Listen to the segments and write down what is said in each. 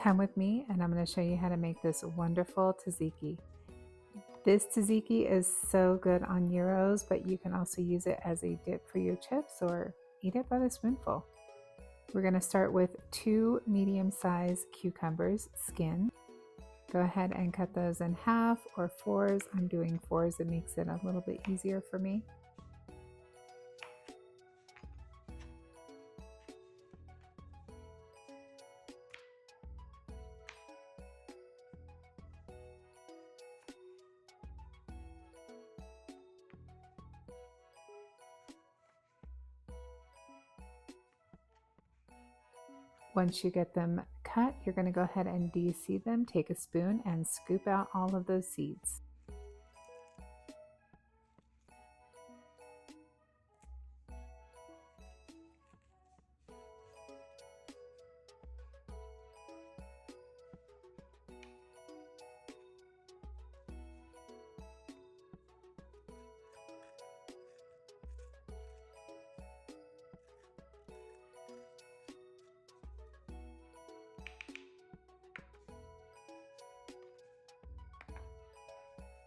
Come with me and I'm going to show you how to make this wonderful tzatziki. This tzatziki is so good on gyros, but you can also use it as a dip for your chips or eat it by the spoonful. We're going to start with 2 medium-sized cucumbers, skin. Go ahead and cut those in half or 4s. I'm doing 4s, it makes it a little bit easier for me. Once you get them cut, you're going to go ahead and de-seed them. Take a spoon and scoop out all of those seeds.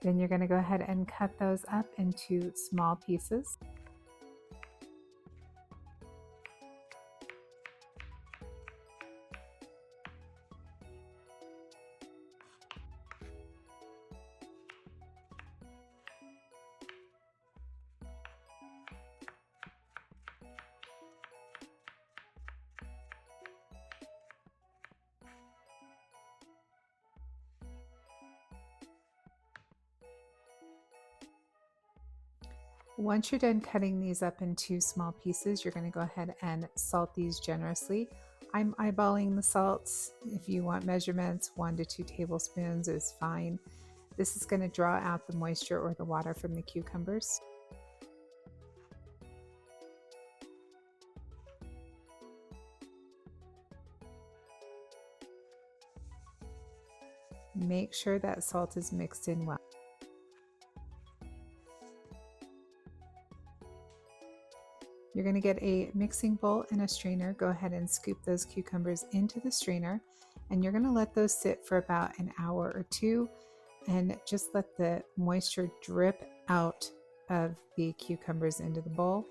Then you're going to go ahead and cut those up into small pieces. Once you're done cutting these up into small pieces, you're going to go ahead and salt these generously. I'm eyeballing the salts. If you want measurements, 1 to 2 tablespoons is fine. This is going to draw out the moisture or the water from the cucumbers. Make sure that salt is mixed in well. You're going to get a mixing bowl and a strainer. Go ahead and scoop those cucumbers into the strainer, and you're going to let those sit for about an hour or 2 and just let the moisture drip out of the cucumbers into the bowl.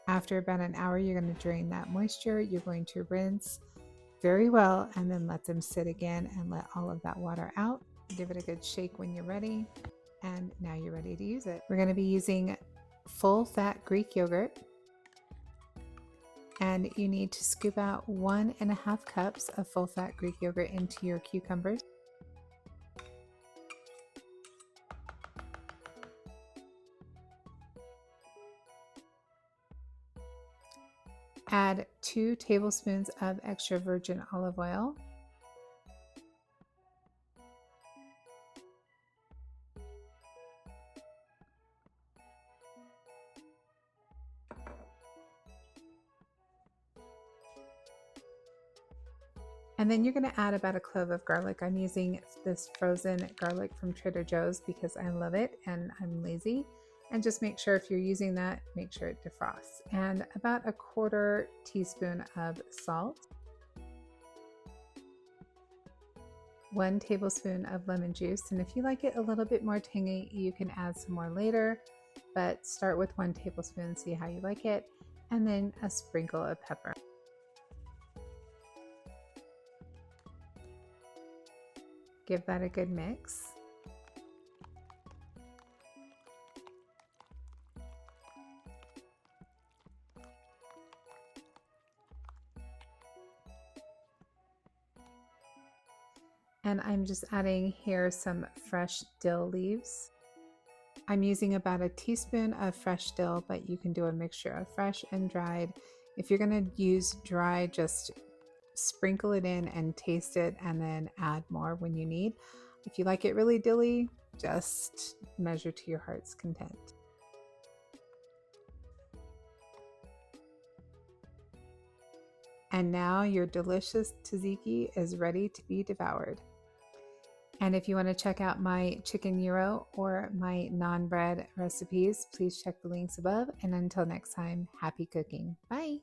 After about an hour, you're going to drain that moisture. You're going to rinse very well and then let them sit again and let all of that water out. Give it a good shake when you're ready. And now you're ready to use it. We're going to be using full fat Greek yogurt. And you need to scoop out 1.5 cups of full fat Greek yogurt into your cucumbers. Add 2 tablespoons of extra virgin olive oil. And then you're going to add about a clove of garlic. I'm using this frozen garlic from Trader Joe's because I love it and I'm lazy. And just make sure if you're using that, make sure it defrosts. And about a 1/4 teaspoon of salt. 1 tablespoon of lemon juice. And if you like it a little bit more tangy, you can add some more later, but start with 1 tablespoon, see how you like it. And then a sprinkle of pepper. Give that a good mix. And I'm just adding here some fresh dill leaves. I'm using about a teaspoon of fresh dill, but you can do a mixture of fresh and dried. If you're going to use dry, just sprinkle it in and taste it and then add more when you need. If you like it really dilly, just measure to your heart's content. And now your delicious tzatziki is ready to be devoured. And if you want to check out my chicken gyro or my non-bread recipes, please check the links above. And until next time, happy cooking. Bye.